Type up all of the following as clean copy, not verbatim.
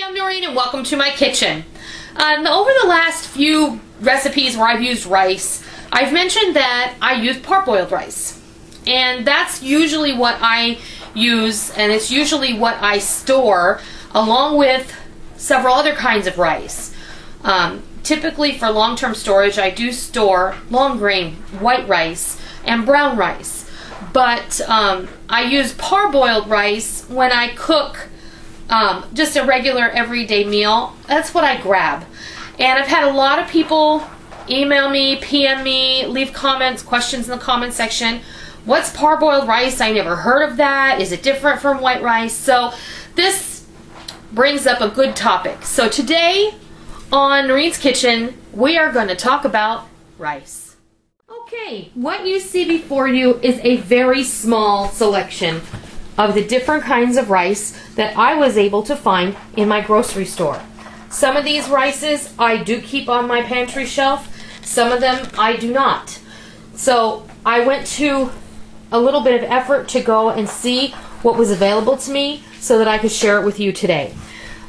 I'm Noreen and welcome to my kitchen. Over the last few recipes where I've used rice, I've mentioned that I use parboiled rice. And that's usually what I use, and it's usually what I store along with several other kinds of rice. Typically for long-term storage, I do store long grain white rice and brown rice. But I use parboiled rice when I cook just a regular everyday meal. That's what I grab. And I've had a lot of people email me, PM me, leave comments, questions in the comment section. What's parboiled rice? I never heard of that. Is it different from white rice? So this brings up a good topic. So today on Noreen's Kitchen, we are going to talk about rice. Okay, what you see before you is a very small selection of the different kinds of rice that I was able to find in my grocery store. Some of these rices I do keep on my pantry shelf. Some of them I do not. So I went to a little bit of effort to go and see what was available to me so that I could share it with you today.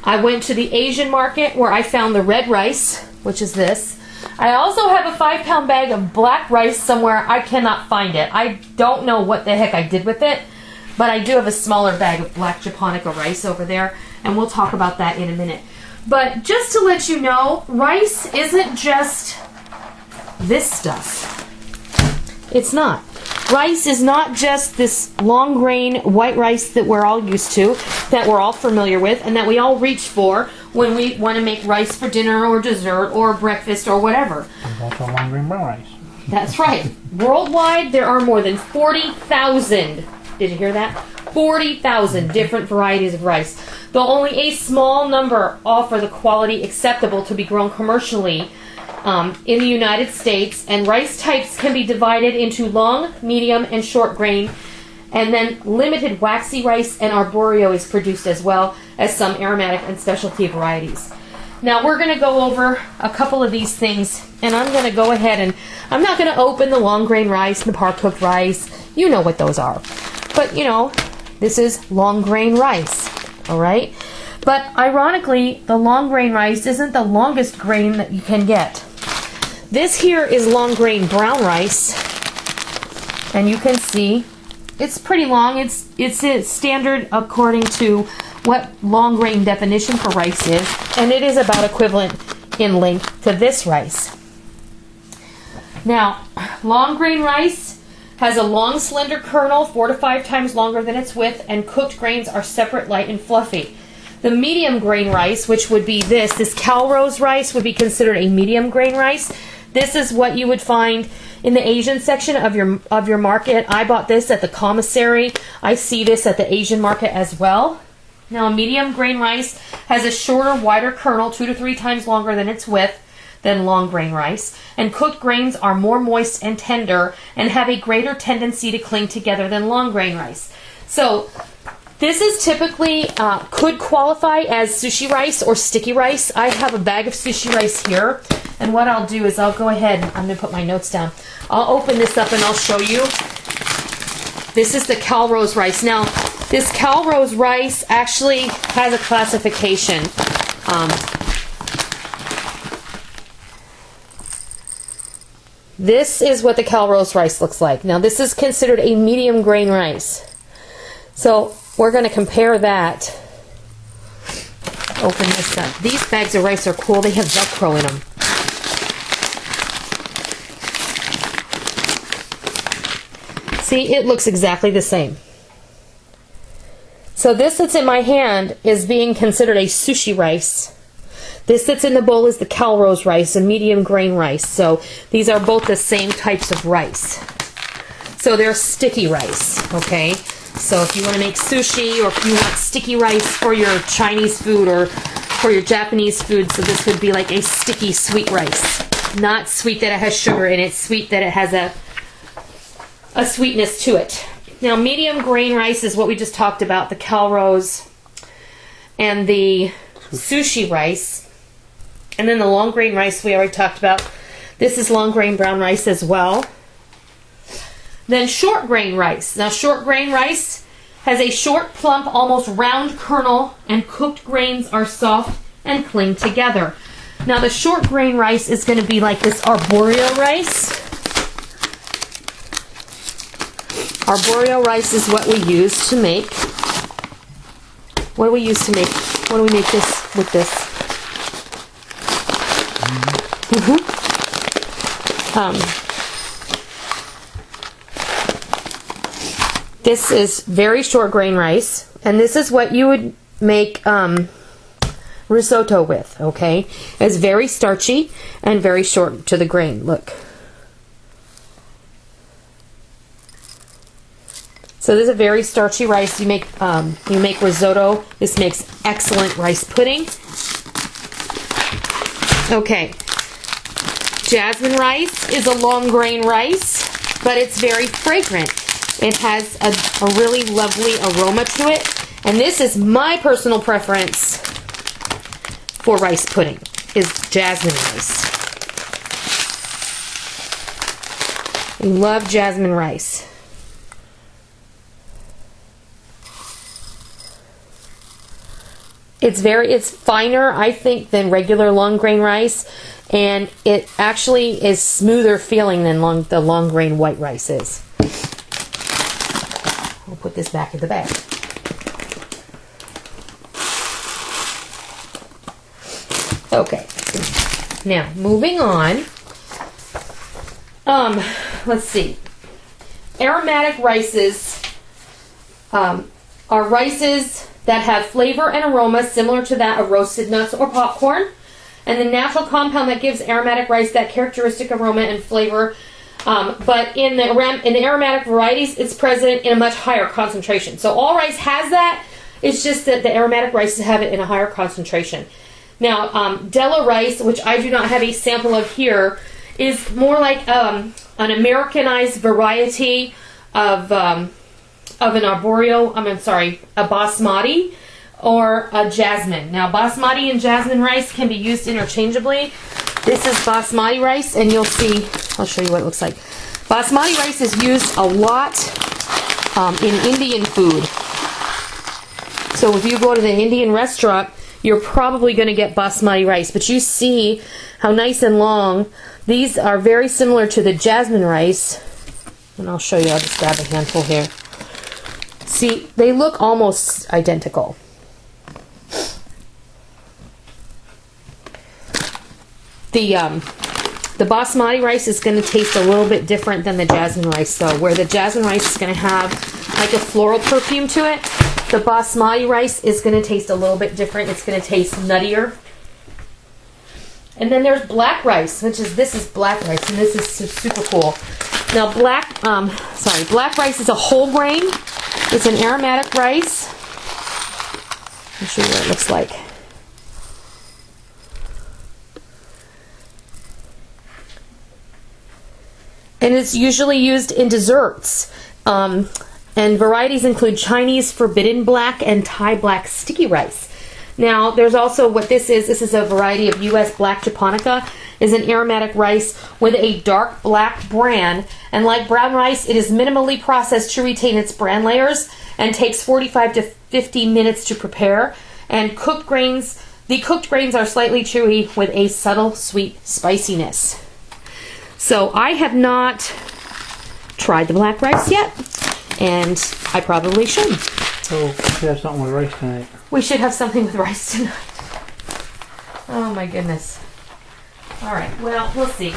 I went to the Asian market where I found the red rice, which is this. I also have a 5-pound bag of black rice somewhere. I cannot find it. I don't know what the heck I did with it, but I do have a smaller bag of black japonica rice over there, and we'll talk about that in a minute. But just to let you know, rice isn't just this stuff. It's not. Rice is not just this long grain white rice that we're all used to, that we're all familiar with, and that we all reach for when we want to make rice for dinner or dessert or breakfast or whatever. There's also long grain brown rice. That's right. Worldwide, there are more than 40,000. Did you hear that? 40,000 different varieties of rice. Though only a small number offer the quality acceptable to be grown commercially in the United States, and rice types can be divided into long, medium, and short grain, and then limited waxy rice and arborio is produced as well as some aromatic and specialty varieties. Now we're going to go over a couple of these things, and I'm going to go ahead and I'm not going to open the long grain rice and the parcooked rice. You know what those are. But you know, this is long grain rice, all right? But ironically, the long grain rice isn't the longest grain that you can get. This here is long grain brown rice, and you can see it's pretty long. It's standard according to what long grain definition for rice is, and it is about equivalent in length to this rice. Now, long grain rice has a long slender kernel, 4 to 5 times longer than its width, and cooked grains are separate, light, and fluffy. The medium grain rice, which would be this Calrose rice, would be considered a medium grain rice. This is what you would find in the Asian section of your market. I bought this at the commissary. I see this at the Asian market as well. Now, medium grain rice has a shorter, wider kernel, 2 to 3 times longer than its width than long grain rice, and cooked grains are more moist and tender and have a greater tendency to cling together than long grain rice. So this is typically could qualify as sushi rice or sticky rice. I have a bag of sushi rice here, and what I'll do is I'll go ahead, I'm going to put my notes down. I'll open this up and I'll show you. This is the Calrose rice. Now, this Calrose rice actually has a classification. This is what the Calrose rice looks like. Now, this is considered a medium grain rice. So we're going to compare that. Open this up. These bags of rice are cool. They have Velcro in them. See, it looks exactly the same. So this that's in my hand is being considered a sushi rice. This that's in the bowl is the Calrose rice, a medium grain rice. So these are both the same types of rice. So they're sticky rice, okay? So if you want to make sushi, or if you want sticky rice for your Chinese food or for your Japanese food, so this would be like a sticky sweet rice. Not sweet that it has sugar in it, sweet that it has a sweetness to it. Now, medium grain rice is what we just talked about, the Calrose and the sushi rice. And then the long grain rice we already talked about. This is long grain brown rice as well. Then short grain rice. Now, short grain rice has a short, plump, almost round kernel, and cooked grains are soft and cling together. Now the short grain rice is going to be like this arboreal rice. Arboreal rice is what we use to make. What do we use to make? What do we make this with this? This is very short grain rice, and this is what you would make risotto with, okay? It's very starchy and very short to the grain. Look. So this is a very starchy rice. You make risotto. This makes excellent rice pudding. Okay. Jasmine rice is a long grain rice, but it's very fragrant. It has a really lovely aroma to it. And this is my personal preference for rice pudding, is jasmine rice. I love jasmine rice. It's finer, I think, than regular long grain rice, and it actually is smoother feeling than the long grain white rice is. We'll put this back in the bag. Okay, now moving on. Let's see. Aromatic rices are rices that have flavor and aroma similar to that of roasted nuts or popcorn, and the natural compound that gives aromatic rice that characteristic aroma and flavor. But in the aromatic varieties, it's present in a much higher concentration. So all rice has that. It's just that the aromatic rices have it in a higher concentration. Now, Della rice, which I do not have a sample of here, is more like an Americanized variety of an arboreal, a basmati or a jasmine. Now, basmati and jasmine rice can be used interchangeably. This is basmati rice, and you'll see, I'll show you what it looks like. Basmati rice is used a lot in Indian food. So if you go to the Indian restaurant, you're probably going to get basmati rice. But you see how nice and long. These are very similar to the jasmine rice. And I'll show you, I'll just grab a handful here. See, they look almost identical. The basmati rice is going to taste a little bit different than the jasmine rice, though. Where the jasmine rice is going to have like a floral perfume to it, the basmati rice is going to taste a little bit different. It's going to taste nuttier. And then there's black rice, this is black rice, and this is super cool. Now, black rice is a whole grain. It's an aromatic rice. I'll show you what it looks like. And it's usually used in desserts. And varieties include Chinese forbidden black and Thai black sticky rice. Now, there's also what this is. This is a variety of U.S. black japonica. Is an aromatic rice with a dark black bran. And like brown rice, it is minimally processed to retain its bran layers and takes 45 to 50 minutes to prepare. And the cooked grains are slightly chewy with a subtle sweet spiciness. So I have not tried the black rice yet, and I probably should. So we should have something with rice tonight. We should have something with rice tonight. Oh my goodness. All right, well, we'll see.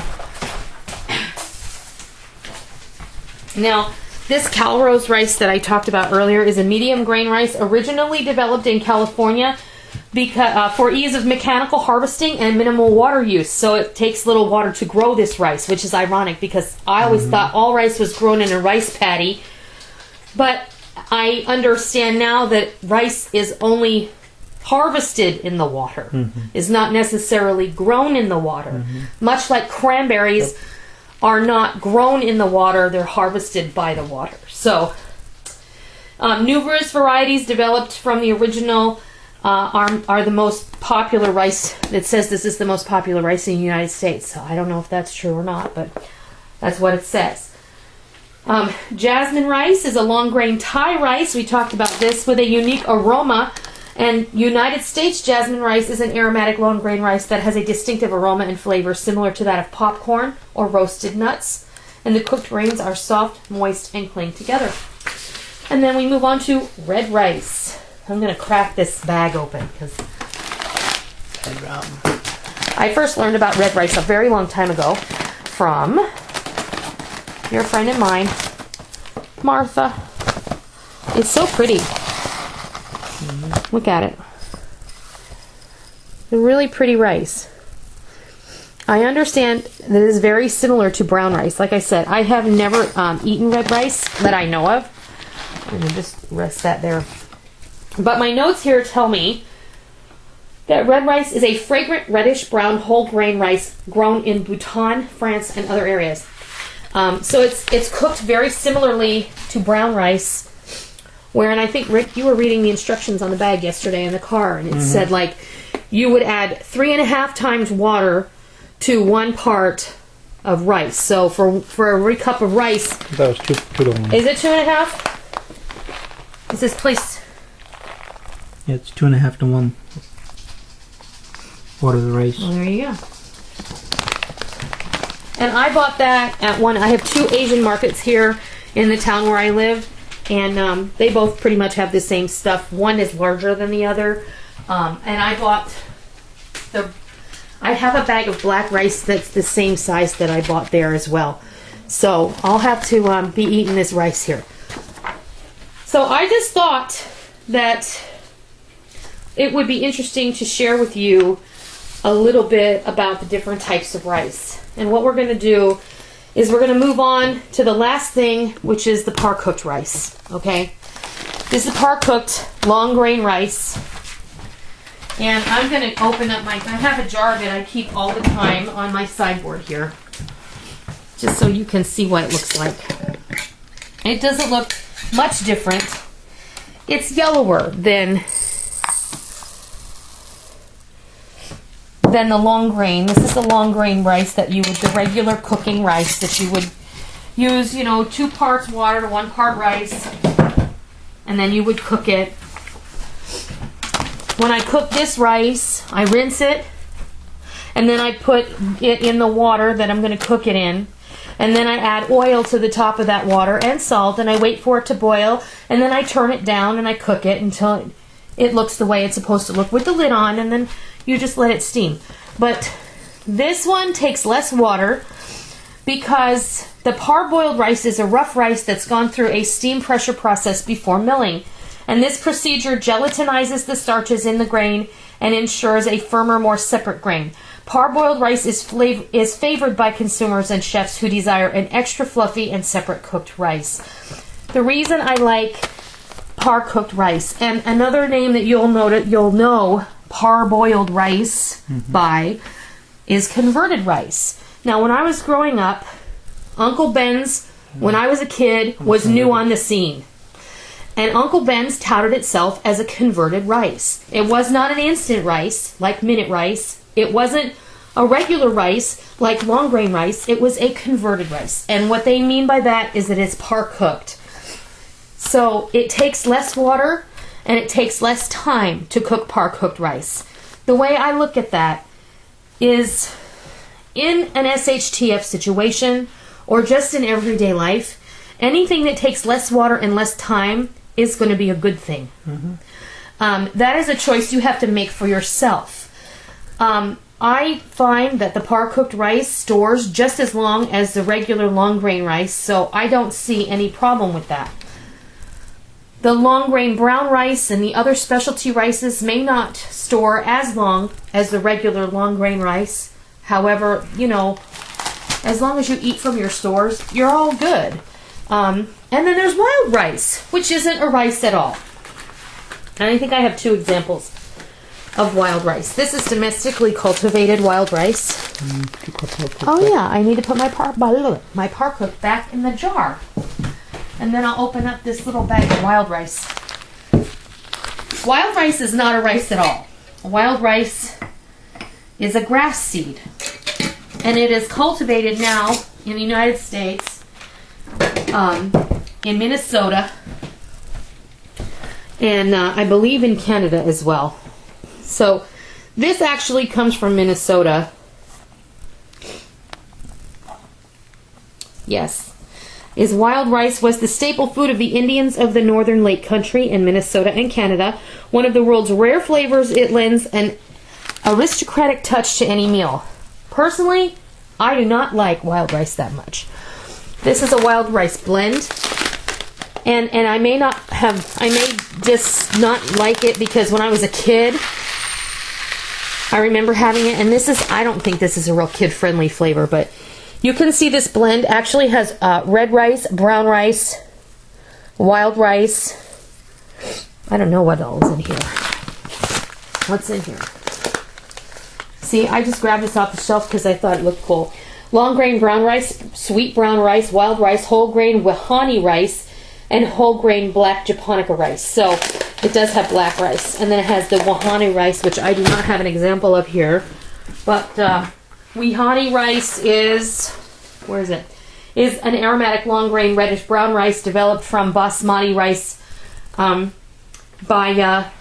Now, this Calrose rice that I talked about earlier is a medium grain rice originally developed in California for ease of mechanical harvesting and minimal water use. So it takes little water to grow this rice, which is ironic because I always thought all rice was grown in a rice paddy. But I understand now that rice is only harvested in the water, is not necessarily grown in the water. Much like cranberries are not grown in the water, they're harvested by the water. So numerous varieties developed from the original are the most popular rice. It says this is the most popular rice in the United States. So I don't know if that's true or not, but that's what it says. Jasmine rice is a long grain Thai rice. We talked about this with a unique aroma. And United States jasmine rice is an aromatic long grain rice that has a distinctive aroma and flavor similar to that of popcorn or roasted nuts. And the cooked grains are soft, moist, and cling together. And then we move on to red rice. I'm going to crack this bag open because I first learned about red rice a very long time ago from your friend and mine, Martha. It's so pretty. Look at it. A really pretty rice. I understand that it is very similar to brown rice. Like I said, I have never eaten red rice that I know of. I'm going to just rest that there. But my notes here tell me that red rice is a fragrant reddish brown whole grain rice grown in Bhutan, France, and other areas. So it's cooked very similarly to brown rice. Wherein I think, Rick, you were reading the instructions on the bag yesterday in the car, and it said, like, you would add 3.5 times water to 1 part of rice. So for every cup of rice... That was 2 to 1. Is it 2.5? Is this place... Yeah, it's 2.5 to 1. Water the rice. Well, there you go. And I bought that at one... I have 2 Asian markets here in the town where I live. And they both pretty much have the same stuff. One is larger than the other. And I bought I have a bag of black rice that's the same size that I bought there as well. So I'll have to be eating this rice here. So I just thought that it would be interesting to share with you a little bit about the different types of rice. And what we're going to do is we're going to move on to the last thing, which is the parcooked rice. Okay, this is parcooked long grain rice, and I'm going to open up I have a jar that I keep all the time on my sideboard here, just so you can see what it looks like. It doesn't look much different. It's yellower than the long grain. This is the long grain rice that the regular cooking rice that you would use, 2 parts water to 1 part rice, and then you would cook it. When I cook this rice, I rinse it, and then I put it in the water that I'm going to cook it in, and then I add oil to the top of that water and salt, and I wait for it to boil, and then I turn it down and I cook it until it looks the way it's supposed to look with the lid on, and then you just let it steam. But this one takes less water because the parboiled rice is a rough rice that's gone through a steam pressure process before milling. And this procedure gelatinizes the starches in the grain and ensures a firmer, more separate grain. Parboiled rice is favored by consumers and chefs who desire an extra fluffy and separate cooked rice. The reason I like parcooked rice, and another name that you'll know parboiled rice by, is converted rice. Now, when I was growing up, Uncle Ben's, when I was a kid, was new on the scene. And Uncle Ben's touted itself as a converted rice. It was not an instant rice like minute rice. It wasn't a regular rice like long grain rice. It was a converted rice. And what they mean by that is that it's parcooked. So it takes less water and it takes less time to cook parcooked rice. The way I look at that is in an SHTF situation or just in everyday life, anything that takes less water and less time is going to be a good thing. That is a choice you have to make for yourself. I find that the parcooked rice stores just as long as the regular long grain rice, so I don't see any problem with that. The long grain brown rice and the other specialty rices may not store as long as the regular long grain rice. However, as long as you eat from your stores, you're all good. And then there's wild rice, which isn't a rice at all. And I think I have 2 examples of wild rice. This is domestically cultivated wild rice. Oh yeah, I need to put my parcooked back in the jar. And then I'll open up this little bag of wild rice. Wild rice is not a rice at all. Wild rice is a grass seed. And it is cultivated now in the United States in Minnesota, and I believe in Canada as well. So this actually comes from Minnesota. Yes. Wild rice was the staple food of the Indians of the Northern Lake Country in Minnesota and Canada. One of the world's rare flavors, it lends an aristocratic touch to any meal. Personally, I do not like wild rice that much. This is a wild rice blend. And I may just not like it because when I was a kid, I remember having it. And I don't think this is a real kid-friendly flavor, but you can see this blend actually has red rice, brown rice, wild rice. I don't know what all is in here. What's in here? See, I just grabbed this off the shelf because I thought it looked cool. Long grain brown rice, sweet brown rice, wild rice, whole grain wahani rice, and whole grain black japonica rice. So it does have black rice. And then it has the wahani rice, which I do not have an example of here. But wahani rice is, where is it? Is an aromatic long grain reddish brown rice developed from basmati rice by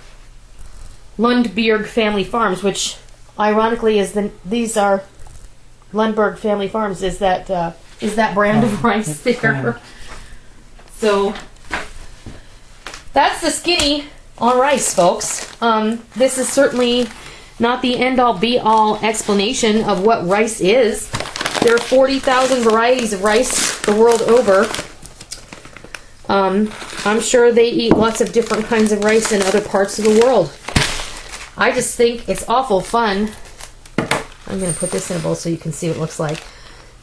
Lundberg Family Farms, which ironically is these are Lundberg Family Farms. Is that brand of rice there? So that's the skinny on rice, folks. This is certainly not the end-all be-all explanation of what rice is. There are 40,000 varieties of rice the world over. I'm sure they eat lots of different kinds of rice in other parts of the world. I just think it's awful fun. I'm going to put this in a bowl so you can see what it looks like.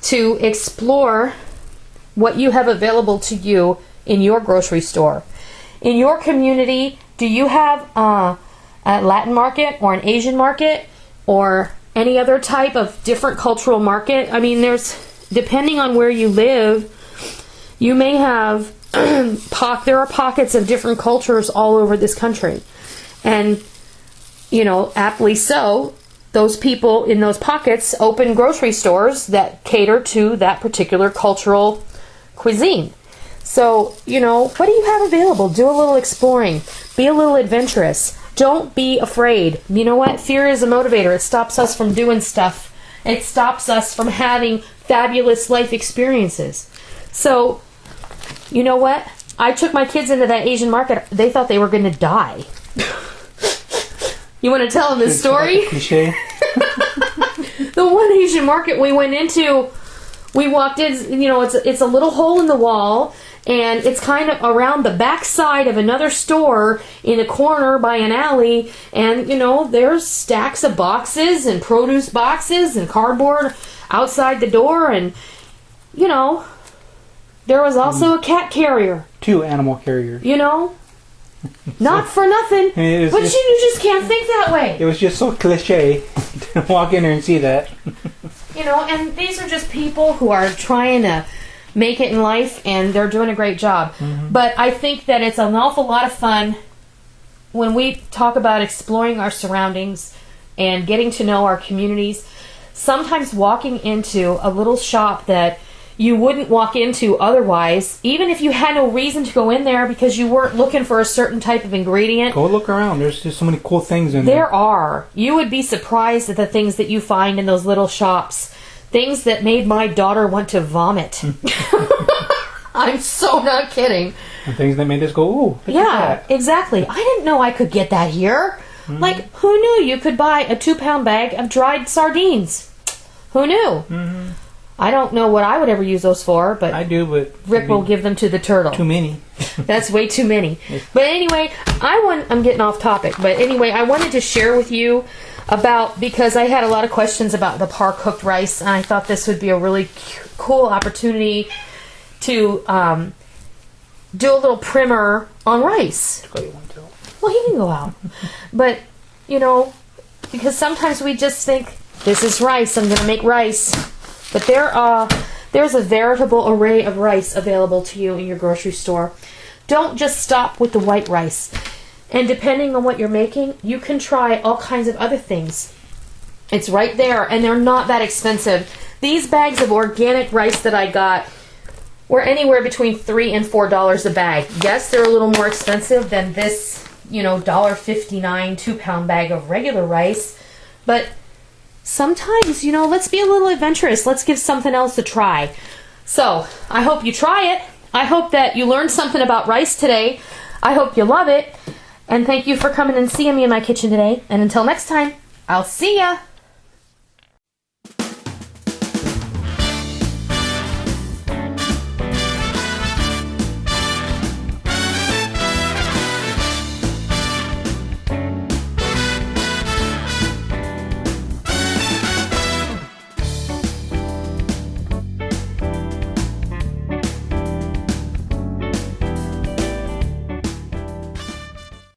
To explore what you have available to you in your grocery store. In your community, do you have a Latin market or an Asian market or any other type of different cultural market? I mean, depending on where you live, you may have, there are pockets of different cultures all over this country. And, aptly so, those people in those pockets open grocery stores that cater to that particular cultural cuisine. So, what do you have available? Do a little exploring. Be a little adventurous. Don't be afraid. You know what? Fear is a motivator. It stops us from doing stuff. It stops us from having fabulous life experiences. So, you know what? I took my kids into that Asian market. They thought they were going to die. You want to tell them this story? Cliche. The one Asian market we went into, we walked in, it's a little hole in the wall, and it's kind of around the back side of another store in a corner by an alley, and, there's stacks of boxes and produce boxes and cardboard outside the door, and, there was also a cat carrier. 2 animal carriers. Not for nothing, but you just can't think that way. It was just so cliche to walk in there and see that. And these are just people who are trying to make it in life, and they're doing a great job. Mm-hmm. But I think that it's an awful lot of fun when we talk about exploring our surroundings and getting to know our communities. Sometimes walking into a little shop that you wouldn't walk into otherwise, even if you had no reason to go in there because you weren't looking for a certain type of ingredient. Go look around. There's just so many cool things in there. There are. You would be surprised at the things that you find in those little shops. Things that made my daughter want to vomit. I'm so not kidding. And things that made us go, ooh, look at that. Exactly. I didn't know I could get that here. Mm-hmm. Like, who knew you could buy a 2-pound bag of dried sardines? Who knew? Mm-hmm. I don't know what I would ever use those for, but I do, but Rick will give them to the turtle. Too many. That's way too many. But anyway, I'm getting off topic, but anyway, I wanted to share with you because I had a lot of questions about the parcooked rice, and I thought this would be a really cool opportunity to do a little primer on rice. Well, he can go out. But, because sometimes we just think, this is rice, I'm going to make rice. But there's a veritable array of rice available to you in your grocery store. Don't just stop with the white rice. And depending on what you're making, you can try all kinds of other things. It's right there, and they're not that expensive. These bags of organic rice that I got were anywhere between $3 and $4 a bag. Yes, they're a little more expensive than this, you know, $1.59 2-pound bag of regular rice, but sometimes, you know, let's be a little adventurous. Let's give something else a try. So I hope you try it. I hope that you learned something about rice today. I hope you love it. And thank you for coming and seeing me in my kitchen today. And until next time, I'll see ya.